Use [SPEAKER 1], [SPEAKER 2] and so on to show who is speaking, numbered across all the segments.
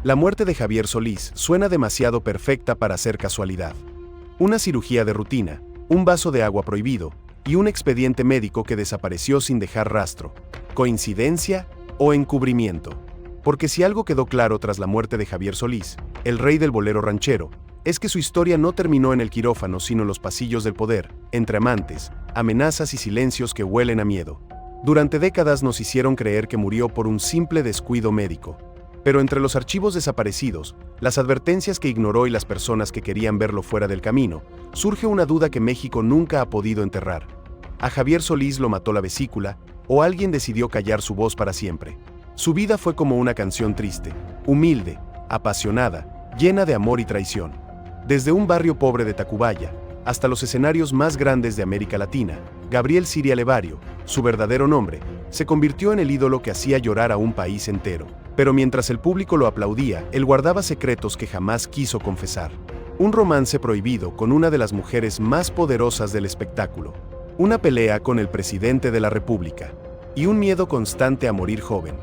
[SPEAKER 1] La muerte de Javier Solís suena demasiado perfecta para ser casualidad. Una cirugía de rutina, un vaso de agua prohibido y un expediente médico que desapareció sin dejar rastro. ¿Coincidencia o encubrimiento? Porque si algo quedó claro tras la muerte de Javier Solís, el rey del bolero ranchero, es que su historia no terminó en el quirófano sino en los pasillos del poder, entre amantes, amenazas y silencios que huelen a miedo. Durante décadas nos hicieron creer que murió por un simple descuido médico. Pero entre los archivos desaparecidos, las advertencias que ignoró y las personas que querían verlo fuera del camino, surge una duda que México nunca ha podido enterrar. ¿A Javier Solís lo mató la vesícula, o alguien decidió callar su voz para siempre? Su vida fue como una canción triste, humilde, apasionada, llena de amor y traición. Desde un barrio pobre de Tacubaya, hasta los escenarios más grandes de América Latina, Gabriel Siria Levario, su verdadero nombre, se convirtió en el ídolo que hacía llorar a un país entero. Pero mientras el público lo aplaudía, él guardaba secretos que jamás quiso confesar. Un romance prohibido con una de las mujeres más poderosas del espectáculo. Una pelea con el presidente de la República. Y un miedo constante a morir joven.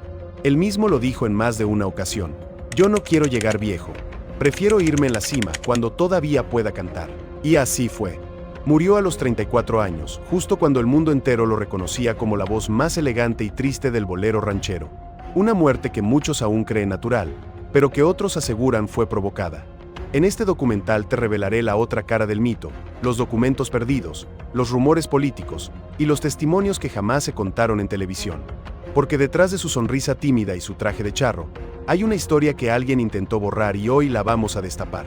[SPEAKER 1] Él mismo lo dijo en más de una ocasión. Yo no quiero llegar viejo. Prefiero irme en la cima cuando todavía pueda cantar. Y así fue. Murió a los 34 años, justo cuando el mundo entero lo reconocía como la voz más elegante y triste del bolero ranchero. Una muerte que muchos aún creen natural, pero que otros aseguran fue provocada. En este documental te revelaré la otra cara del mito, los documentos perdidos, los rumores políticos y los testimonios que jamás se contaron en televisión. Porque detrás de su sonrisa tímida y su traje de charro, hay una historia que alguien intentó borrar y hoy la vamos a destapar.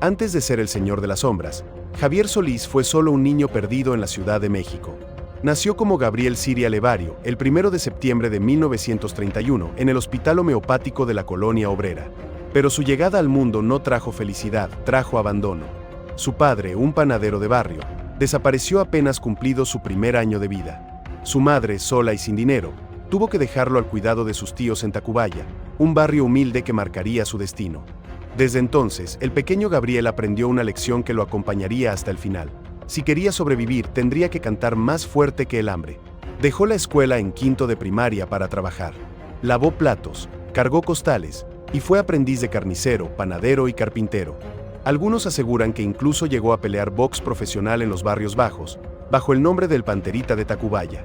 [SPEAKER 1] Antes de ser el Señor de las Sombras, Javier Solís fue solo un niño perdido en la Ciudad de México. Nació como Gabriel Siria Levario el 1 de septiembre de 1931 en el Hospital Homeopático de la Colonia Obrera. Pero su llegada al mundo no trajo felicidad, trajo abandono. Su padre, un panadero de barrio, desapareció apenas cumplido su primer año de vida. Su madre, sola y sin dinero, tuvo que dejarlo al cuidado de sus tíos en Tacubaya, un barrio humilde que marcaría su destino. Desde entonces, el pequeño Gabriel aprendió una lección que lo acompañaría hasta el final. Si quería sobrevivir, tendría que cantar más fuerte que el hambre. Dejó la escuela en quinto de primaria para trabajar. Lavó platos, cargó costales, y fue aprendiz de carnicero, panadero y carpintero. Algunos aseguran que incluso llegó a pelear box profesional en los barrios bajos, bajo el nombre del Panterita de Tacubaya.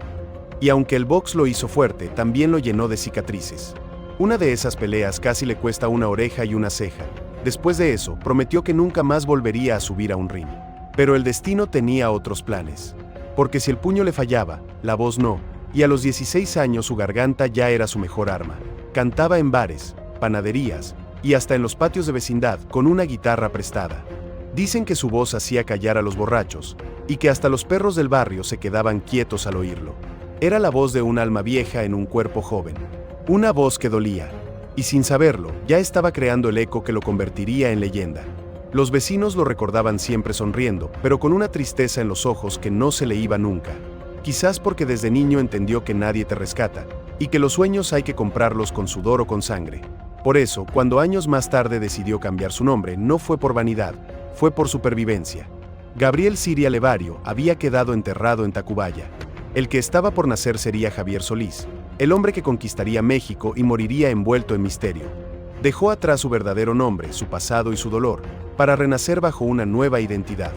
[SPEAKER 1] Y aunque el box lo hizo fuerte, también lo llenó de cicatrices. Una de esas peleas casi le cuesta una oreja y una ceja. Después de eso, prometió que nunca más volvería a subir a un ring. Pero el destino tenía otros planes. Porque si el puño le fallaba, la voz no, y a los 16 años su garganta ya era su mejor arma. Cantaba en bares, panaderías, y hasta en los patios de vecindad con una guitarra prestada. Dicen que su voz hacía callar a los borrachos, y que hasta los perros del barrio se quedaban quietos al oírlo. Era la voz de un alma vieja en un cuerpo joven. Una voz que dolía, y sin saberlo, ya estaba creando el eco que lo convertiría en leyenda. Los vecinos lo recordaban siempre sonriendo, pero con una tristeza en los ojos que no se le iba nunca. Quizás porque desde niño entendió que nadie te rescata, y que los sueños hay que comprarlos con sudor o con sangre. Por eso, cuando años más tarde decidió cambiar su nombre, no fue por vanidad, fue por supervivencia. Gabriel Siria Levario había quedado enterrado en Tacubaya. El que estaba por nacer sería Javier Solís, el hombre que conquistaría México y moriría envuelto en misterio. Dejó atrás su verdadero nombre, su pasado y su dolor, para renacer bajo una nueva identidad.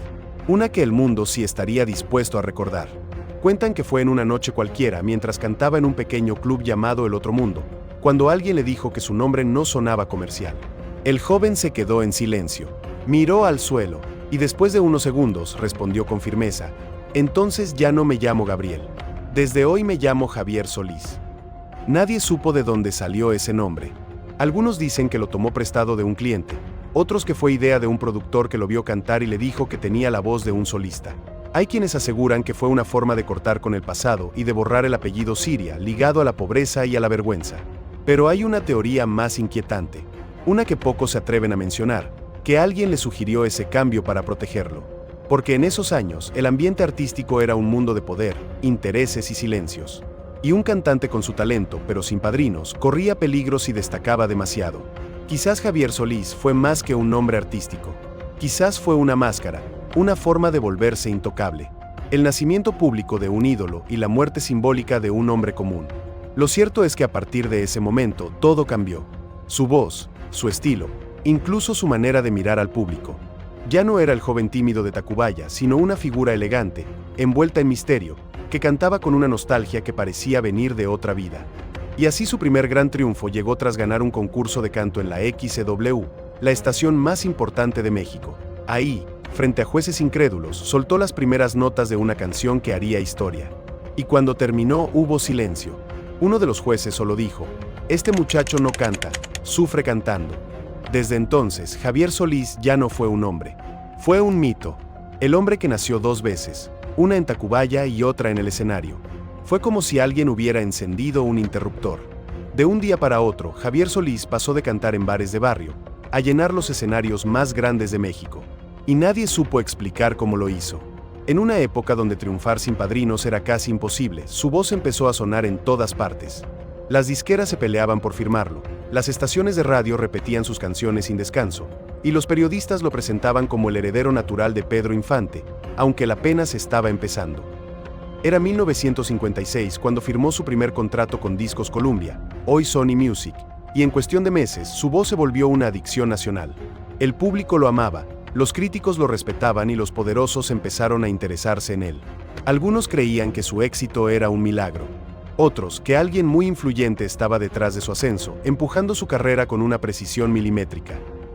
[SPEAKER 1] Una que el mundo sí estaría dispuesto a recordar. Cuentan que fue en una noche cualquiera, mientras cantaba en un pequeño club llamado El Otro Mundo, cuando alguien le dijo que su nombre no sonaba comercial. El joven se quedó en silencio, miró al suelo, y después de unos segundos respondió con firmeza: entonces ya no me llamo Gabriel. Desde hoy me llamo Javier Solís. Nadie supo de dónde salió ese nombre. Algunos dicen que lo tomó prestado de un cliente, otros que fue idea de un productor que lo vio cantar y le dijo que tenía la voz de un solista. Hay quienes aseguran que fue una forma de cortar con el pasado y de borrar el apellido Siria, ligado a la pobreza y a la vergüenza. Pero hay una teoría más inquietante, una que pocos se atreven a mencionar, que alguien le sugirió ese cambio para protegerlo. Porque en esos años, el ambiente artístico era un mundo de poder, intereses y silencios. Y un cantante con su talento, pero sin padrinos, corría peligros y destacaba demasiado. Quizás Javier Solís fue más que un nombre artístico. Quizás fue una máscara, una forma de volverse intocable. El nacimiento público de un ídolo y la muerte simbólica de un hombre común. Lo cierto es que a partir de ese momento, todo cambió. Su voz, su estilo, incluso su manera de mirar al público. Ya no era el joven tímido de Tacubaya, sino una figura elegante, envuelta en misterio, que cantaba con una nostalgia que parecía venir de otra vida. Y así su primer gran triunfo llegó tras ganar un concurso de canto en la XCW, la estación más importante de México. Ahí, frente a jueces incrédulos, soltó las primeras notas de una canción que haría historia. Y cuando terminó hubo silencio. Uno de los jueces solo dijo: "Este muchacho no canta, sufre cantando". Desde entonces, Javier Solís ya no fue un hombre. Fue un mito. El hombre que nació dos veces, una en Tacubaya y otra en el escenario. Fue como si alguien hubiera encendido un interruptor. De un día para otro, Javier Solís pasó de cantar en bares de barrio a llenar los escenarios más grandes de México. Y nadie supo explicar cómo lo hizo. En una época donde triunfar sin padrinos era casi imposible, su voz empezó a sonar en todas partes. Las disqueras se peleaban por firmarlo, las estaciones de radio repetían sus canciones sin descanso, y los periodistas lo presentaban como el heredero natural de Pedro Infante, aunque él apenas estaba empezando. Era 1956 cuando firmó su primer contrato con Discos Columbia, hoy Sony Music, y en cuestión de meses su voz se volvió una adicción nacional. El público lo amaba, los críticos lo respetaban y los poderosos empezaron a interesarse en él. Algunos creían que su éxito era un milagro. Otros, que alguien muy influyente estaba detrás de su ascenso, empujando su carrera con una precisión milimétrica.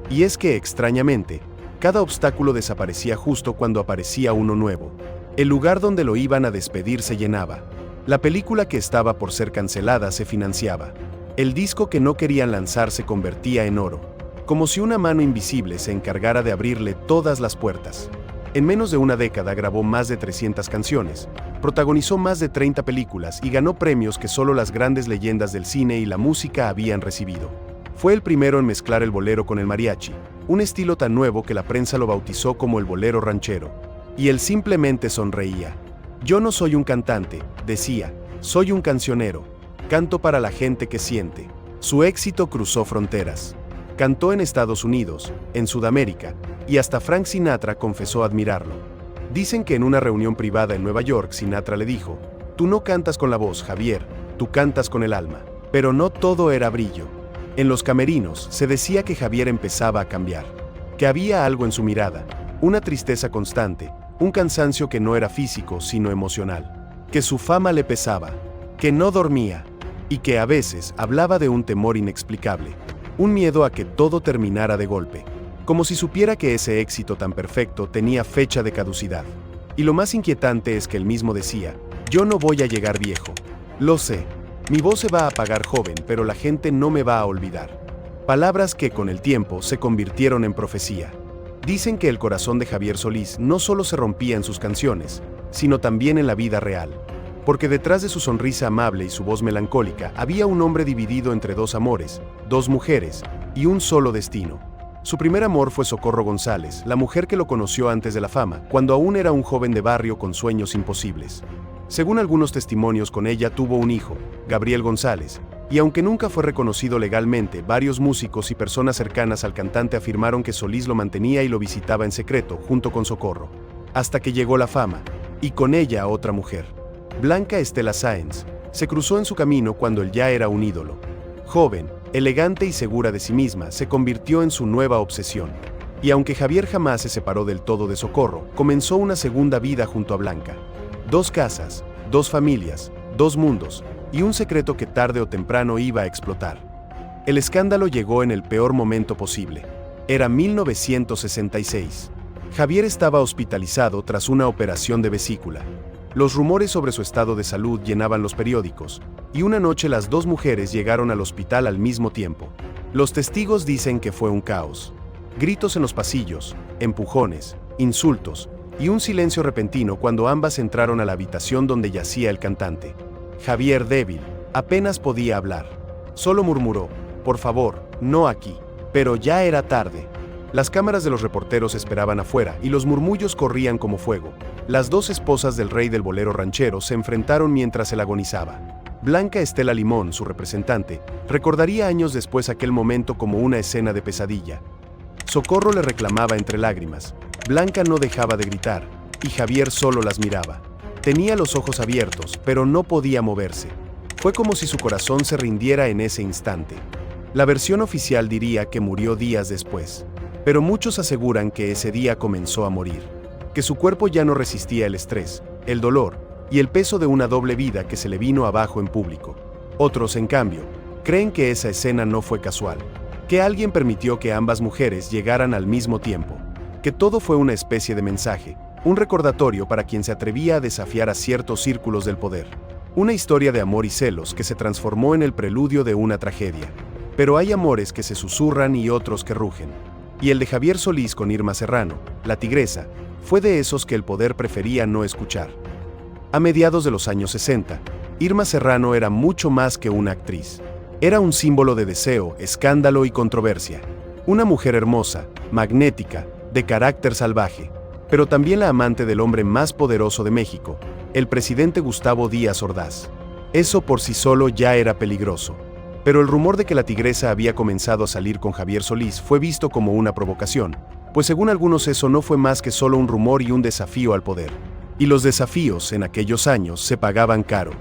[SPEAKER 1] Y es que, extrañamente, cada obstáculo desaparecía justo cuando aparecía uno nuevo. El lugar donde lo iban a despedir se llenaba. La película que estaba por ser cancelada se financiaba. El disco que no querían lanzar se convertía en oro. Como si una mano invisible se encargara de abrirle todas las puertas. En menos de una década grabó más de 300 canciones, protagonizó más de 30 películas y ganó premios que solo las grandes leyendas del cine y la música habían recibido. Fue el primero en mezclar el bolero con el mariachi, un estilo tan nuevo que la prensa lo bautizó como el bolero ranchero. Y él simplemente sonreía. "Yo no soy un cantante", decía, "soy un cancionero. Canto para la gente que siente". Su éxito cruzó fronteras. Cantó en Estados Unidos, en Sudamérica, y hasta Frank Sinatra confesó admirarlo. Dicen que en una reunión privada en Nueva York, Sinatra le dijo: "Tú no cantas con la voz, Javier, tú cantas con el alma". Pero no todo era brillo. En los camerinos se decía que Javier empezaba a cambiar, que había algo en su mirada, una tristeza constante, un cansancio que no era físico sino emocional, que su fama le pesaba, que no dormía, y que a veces hablaba de un temor inexplicable. Un miedo a que todo terminara de golpe, como si supiera que ese éxito tan perfecto tenía fecha de caducidad. Y lo más inquietante es que él mismo decía: "Yo no voy a llegar viejo. Lo sé, mi voz se va a apagar joven, pero la gente no me va a olvidar". Palabras que con el tiempo se convirtieron en profecía. Dicen que el corazón de Javier Solís no solo se rompía en sus canciones, sino también en la vida real. Porque detrás de su sonrisa amable y su voz melancólica había un hombre dividido entre dos amores, dos mujeres y un solo destino. Su primer amor fue Socorro González, la mujer que lo conoció antes de la fama, cuando aún era un joven de barrio con sueños imposibles. Según algunos testimonios, con ella tuvo un hijo, Gabriel González, y aunque nunca fue reconocido legalmente, varios músicos y personas cercanas al cantante afirmaron que Solís lo mantenía y lo visitaba en secreto, junto con Socorro. Hasta que llegó la fama, y con ella otra mujer. Blanca Estela Sáenz se cruzó en su camino cuando él ya era un ídolo. Joven, elegante y segura de sí misma, se convirtió en su nueva obsesión. Y aunque Javier jamás se separó del todo de Socorro, comenzó una segunda vida junto a Blanca. Dos casas, dos familias, dos mundos, y un secreto que tarde o temprano iba a explotar. El escándalo llegó en el peor momento posible. Era 1966. Javier estaba hospitalizado tras una operación de vesícula. Los rumores sobre su estado de salud llenaban los periódicos, y una noche las dos mujeres llegaron al hospital al mismo tiempo. Los testigos dicen que fue un caos. Gritos en los pasillos, empujones, insultos, y un silencio repentino cuando ambas entraron a la habitación donde yacía el cantante. Javier, débil, apenas podía hablar. Solo murmuró: "Por favor, no aquí". Pero ya era tarde. Las cámaras de los reporteros esperaban afuera y los murmullos corrían como fuego. Las dos esposas del rey del bolero ranchero se enfrentaron mientras él agonizaba. Blanca Estela Limón, su representante, recordaría años después aquel momento como una escena de pesadilla. Socorro le reclamaba entre lágrimas. Blanca no dejaba de gritar, y Javier solo las miraba. Tenía los ojos abiertos, pero no podía moverse. Fue como si su corazón se rindiera en ese instante. La versión oficial diría que murió días después, pero muchos aseguran que ese día comenzó a morir, que su cuerpo ya no resistía el estrés, el dolor y el peso de una doble vida que se le vino abajo en público. Otros, en cambio, creen que esa escena no fue casual, que alguien permitió que ambas mujeres llegaran al mismo tiempo, que todo fue una especie de mensaje, un recordatorio para quien se atrevía a desafiar a ciertos círculos del poder. Una historia de amor y celos que se transformó en el preludio de una tragedia. Pero hay amores que se susurran y otros que rugen. Y el de Javier Solís con Irma Serrano, la tigresa, fue de esos que el poder prefería no escuchar. A mediados de los años 60, Irma Serrano era mucho más que una actriz. Era un símbolo de deseo, escándalo y controversia. Una mujer hermosa, magnética, de carácter salvaje, pero también la amante del hombre más poderoso de México, el presidente Gustavo Díaz Ordaz. Eso por sí solo ya era peligroso. Pero el rumor de que la tigresa había comenzado a salir con Javier Solís fue visto como una provocación, pues según algunos eso no fue más que solo un rumor y un desafío al poder. Y los desafíos, en aquellos años, se pagaban caro.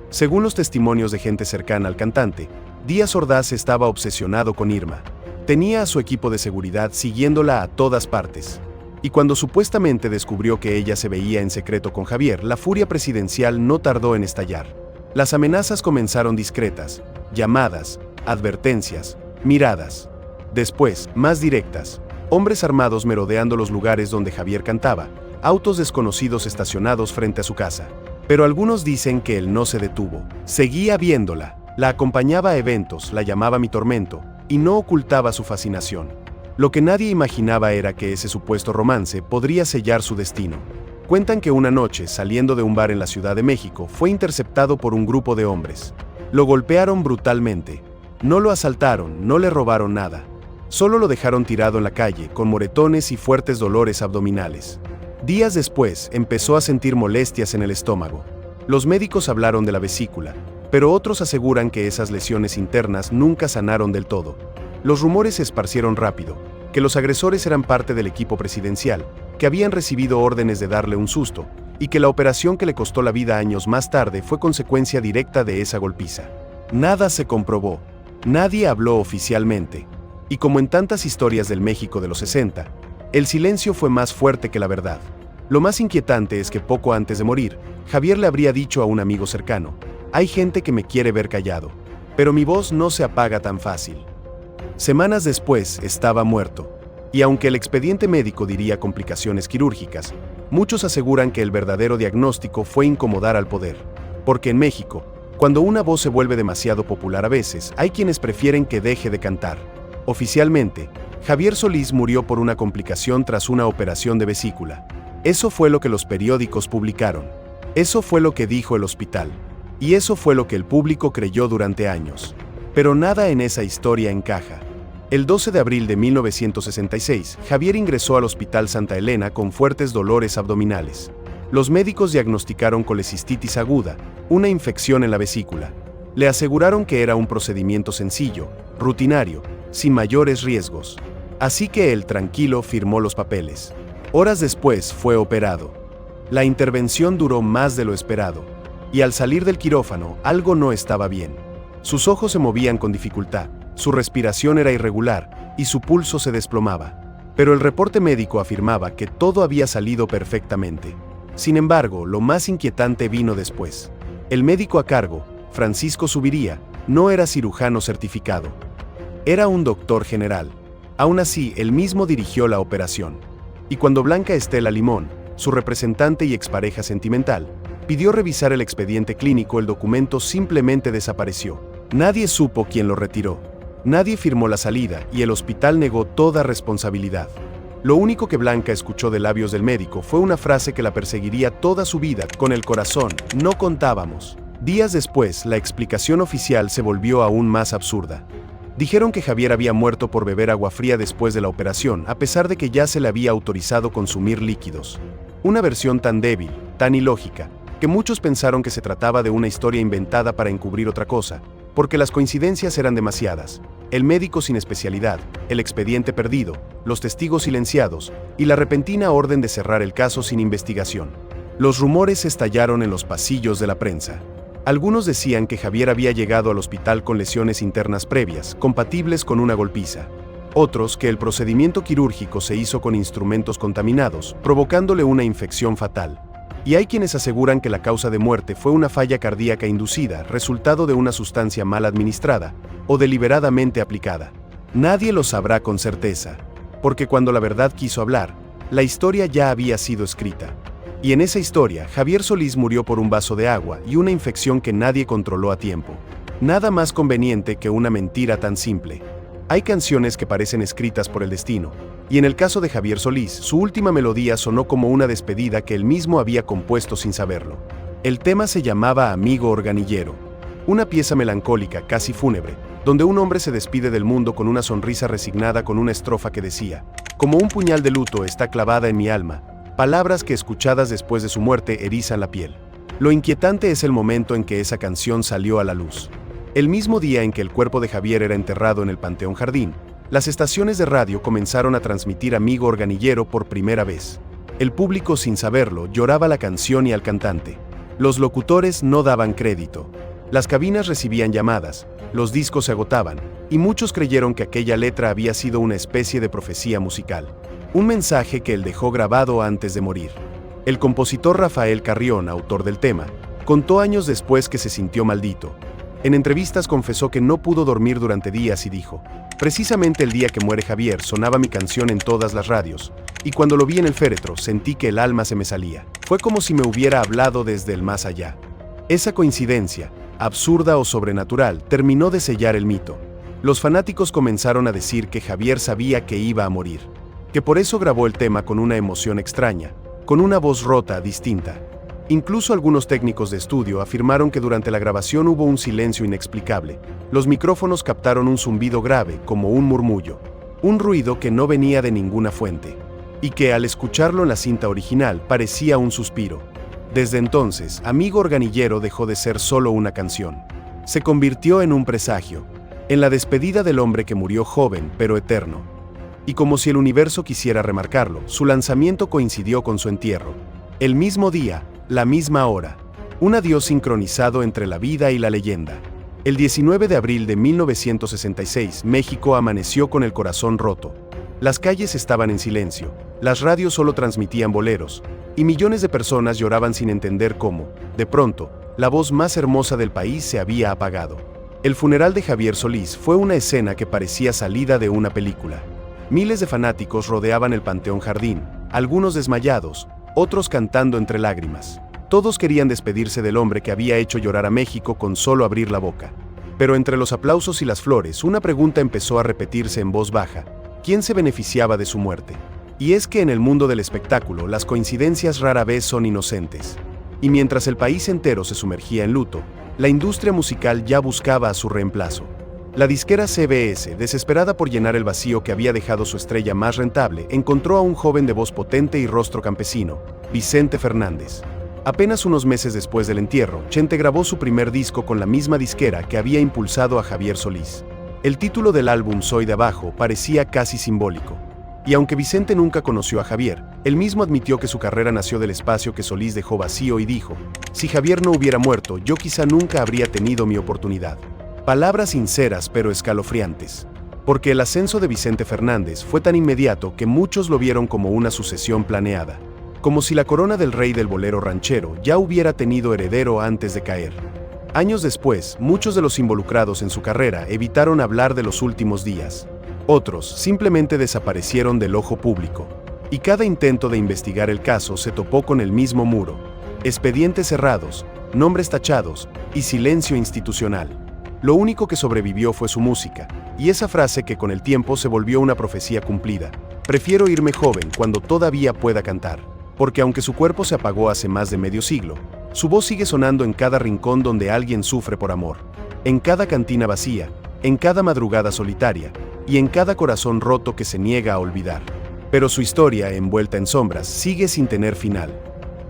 [SPEAKER 1] Según los testimonios de gente cercana al cantante, Díaz Ordaz estaba obsesionado con Irma. Tenía a su equipo de seguridad siguiéndola a todas partes. Y cuando supuestamente descubrió que ella se veía en secreto con Javier, la furia presidencial no tardó en estallar. Las amenazas comenzaron discretas, llamadas, advertencias, miradas. Después, más directas, hombres armados merodeando los lugares donde Javier cantaba, autos desconocidos estacionados frente a su casa. Pero algunos dicen que él no se detuvo. Seguía viéndola, la acompañaba a eventos, la llamaba mi tormento, y no ocultaba su fascinación. Lo que nadie imaginaba era que ese supuesto romance podría sellar su destino. Cuentan que una noche, saliendo de un bar en la Ciudad de México, fue interceptado por un grupo de hombres. Lo golpearon brutalmente. No lo asaltaron, no le robaron nada. Solo lo dejaron tirado en la calle, con moretones y fuertes dolores abdominales. Días después, empezó a sentir molestias en el estómago. Los médicos hablaron de la vesícula, pero otros aseguran que esas lesiones internas nunca sanaron del todo. Los rumores se esparcieron rápido, que los agresores eran parte del equipo presidencial, que habían recibido órdenes de darle un susto, y que la operación que le costó la vida años más tarde fue consecuencia directa de esa golpiza. Nada se comprobó, nadie habló oficialmente, y como en tantas historias del México de los 60, el silencio fue más fuerte que la verdad. Lo más inquietante es que poco antes de morir, Javier le habría dicho a un amigo cercano: «Hay gente que me quiere ver callado, pero mi voz no se apaga tan fácil». Semanas después, estaba muerto. Y aunque el expediente médico diría complicaciones quirúrgicas, muchos aseguran que el verdadero diagnóstico fue incomodar al poder. Porque en México, cuando una voz se vuelve demasiado popular a veces, hay quienes prefieren que deje de cantar. Oficialmente, Javier Solís murió por una complicación tras una operación de vesícula. Eso fue lo que los periódicos publicaron. Eso fue lo que dijo el hospital. Y eso fue lo que el público creyó durante años. Pero nada en esa historia encaja. El 12 de abril de 1966, Javier ingresó al Hospital Santa Elena con fuertes dolores abdominales. Los médicos diagnosticaron colecistitis aguda, una infección en la vesícula. Le aseguraron que era un procedimiento sencillo, rutinario, sin mayores riesgos. Así que él, tranquilo, firmó los papeles. Horas después fue operado. La intervención duró más de lo esperado. Y al salir del quirófano, algo no estaba bien. Sus ojos se movían con dificultad. Su respiración era irregular y su pulso se desplomaba. Pero el reporte médico afirmaba que todo había salido perfectamente. Sin embargo, lo más inquietante vino después. El médico a cargo, Francisco Zuviría, no era cirujano certificado. Era un doctor general. Aún así, él mismo dirigió la operación. Y cuando Blanca Estela Limón, su representante y expareja sentimental, pidió revisar el expediente clínico, el documento simplemente desapareció. Nadie supo quién lo retiró. Nadie firmó la salida y el hospital negó toda responsabilidad. Lo único que Blanca escuchó de labios del médico fue una frase que la perseguiría toda su vida: con el corazón, no contábamos. Días después, la explicación oficial se volvió aún más absurda. Dijeron que Javier había muerto por beber agua fría después de la operación, a pesar de que ya se le había autorizado consumir líquidos. Una versión tan débil, tan ilógica, que muchos pensaron que se trataba de una historia inventada para encubrir otra cosa, porque las coincidencias eran demasiadas. El médico sin especialidad, el expediente perdido, los testigos silenciados y la repentina orden de cerrar el caso sin investigación. Los rumores estallaron en los pasillos de la prensa. Algunos decían que Javier había llegado al hospital con lesiones internas previas, compatibles con una golpiza. Otros que el procedimiento quirúrgico se hizo con instrumentos contaminados, provocándole una infección fatal. Y hay quienes aseguran que la causa de muerte fue una falla cardíaca inducida, resultado de una sustancia mal administrada o deliberadamente aplicada. Nadie lo sabrá con certeza, porque cuando la verdad quiso hablar, la historia ya había sido escrita. Y en esa historia, Javier Solís murió por un vaso de agua y una infección que nadie controló a tiempo. Nada más conveniente que una mentira tan simple. Hay canciones que parecen escritas por el destino, y en el caso de Javier Solís, su última melodía sonó como una despedida que él mismo había compuesto sin saberlo. El tema se llamaba Amigo Organillero, una pieza melancólica, casi fúnebre, donde un hombre se despide del mundo con una sonrisa resignada con una estrofa que decía: como un puñal de luto está clavada en mi alma, palabras que escuchadas después de su muerte erizan la piel. Lo inquietante es el momento en que esa canción salió a la luz. El mismo día en que el cuerpo de Javier era enterrado en el Panteón Jardín, las estaciones de radio comenzaron a transmitir Amigo Organillero por primera vez. El público, sin saberlo, lloraba la canción y al cantante. Los locutores no daban crédito. Las cabinas recibían llamadas, los discos se agotaban, y muchos creyeron que aquella letra había sido una especie de profecía musical. Un mensaje que él dejó grabado antes de morir. El compositor Rafael Carrión, autor del tema, contó años después que se sintió maldito. En entrevistas confesó que no pudo dormir durante días y dijo: precisamente el día que muere Javier sonaba mi canción en todas las radios, y cuando lo vi en el féretro sentí que el alma se me salía. Fue como si me hubiera hablado desde el más allá. Esa coincidencia, absurda o sobrenatural, terminó de sellar el mito. Los fanáticos comenzaron a decir que Javier sabía que iba a morir, que por eso grabó el tema con una emoción extraña, con una voz rota, distinta. Incluso algunos técnicos de estudio afirmaron que durante la grabación hubo un silencio inexplicable. Los micrófonos captaron un zumbido grave, como un murmullo, un ruido que no venía de ninguna fuente, y que al escucharlo en la cinta original parecía un suspiro. Desde entonces, Amigo Organillero dejó de ser solo una canción. Se convirtió en un presagio, en la despedida del hombre que murió joven pero eterno. Y como si el universo quisiera remarcarlo, su lanzamiento coincidió con su entierro. El mismo día, la misma hora. Un adiós sincronizado entre la vida y la leyenda. El 19 de abril de 1966, México amaneció con el corazón roto. Las calles estaban en silencio, las radios solo transmitían boleros, y millones de personas lloraban sin entender cómo, de pronto, la voz más hermosa del país se había apagado. El funeral de Javier Solís fue una escena que parecía salida de una película. Miles de fanáticos rodeaban el Panteón Jardín, algunos desmayados, otros cantando entre lágrimas. Todos querían despedirse del hombre que había hecho llorar a México con solo abrir la boca. Pero entre los aplausos y las flores, una pregunta empezó a repetirse en voz baja: ¿quién se beneficiaba de su muerte? Y es que en el mundo del espectáculo, las coincidencias rara vez son inocentes. Y mientras el país entero se sumergía en luto, la industria musical ya buscaba a su reemplazo. La disquera CBS, desesperada por llenar el vacío que había dejado su estrella más rentable, encontró a un joven de voz potente y rostro campesino, Vicente Fernández. Apenas unos meses después del entierro, Chente grabó su primer disco con la misma disquera que había impulsado a Javier Solís. El título del álbum, Soy de Abajo, parecía casi simbólico. Y aunque Vicente nunca conoció a Javier, él mismo admitió que su carrera nació del espacio que Solís dejó vacío y dijo: si Javier no hubiera muerto, yo quizá nunca habría tenido mi oportunidad. Palabras sinceras pero escalofriantes. Porque el ascenso de Vicente Fernández fue tan inmediato que muchos lo vieron como una sucesión planeada. Como si la corona del rey del bolero ranchero ya hubiera tenido heredero antes de caer. Años después, muchos de los involucrados en su carrera evitaron hablar de los últimos días. Otros simplemente desaparecieron del ojo público. Y cada intento de investigar el caso se topó con el mismo muro. Expedientes cerrados, nombres tachados y silencio institucional. Lo único que sobrevivió fue su música, y esa frase que con el tiempo se volvió una profecía cumplida: prefiero irme joven cuando todavía pueda cantar. Porque aunque su cuerpo se apagó hace más de medio siglo, su voz sigue sonando en cada rincón donde alguien sufre por amor, en cada cantina vacía, en cada madrugada solitaria, y en cada corazón roto que se niega a olvidar. Pero su historia, envuelta en sombras, sigue sin tener final.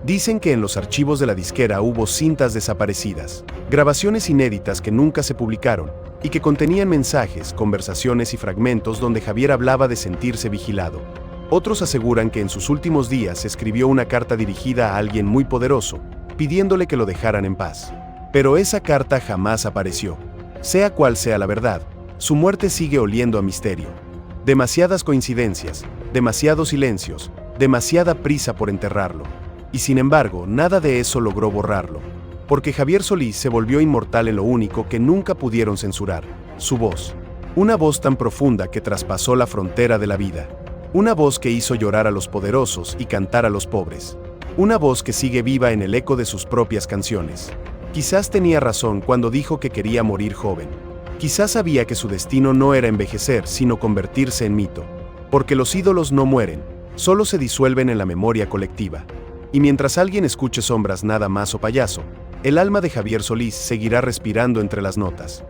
[SPEAKER 1] Dicen que en los archivos de la disquera hubo cintas desaparecidas, grabaciones inéditas que nunca se publicaron, y que contenían mensajes, conversaciones y fragmentos donde Javier hablaba de sentirse vigilado. Otros aseguran que en sus últimos días escribió una carta dirigida a alguien muy poderoso, pidiéndole que lo dejaran en paz. Pero esa carta jamás apareció. Sea cual sea la verdad, su muerte sigue oliendo a misterio. Demasiadas coincidencias, demasiados silencios, demasiada prisa por enterrarlo. Y sin embargo, nada de eso logró borrarlo. Porque Javier Solís se volvió inmortal en lo único que nunca pudieron censurar: su voz. Una voz tan profunda que traspasó la frontera de la vida. Una voz que hizo llorar a los poderosos y cantar a los pobres. Una voz que sigue viva en el eco de sus propias canciones. Quizás tenía razón cuando dijo que quería morir joven. Quizás sabía que su destino no era envejecer, sino convertirse en mito. Porque los ídolos no mueren, solo se disuelven en la memoria colectiva. Y mientras alguien escuche Sombras nada más o payaso, el alma de Javier Solís seguirá respirando entre las notas.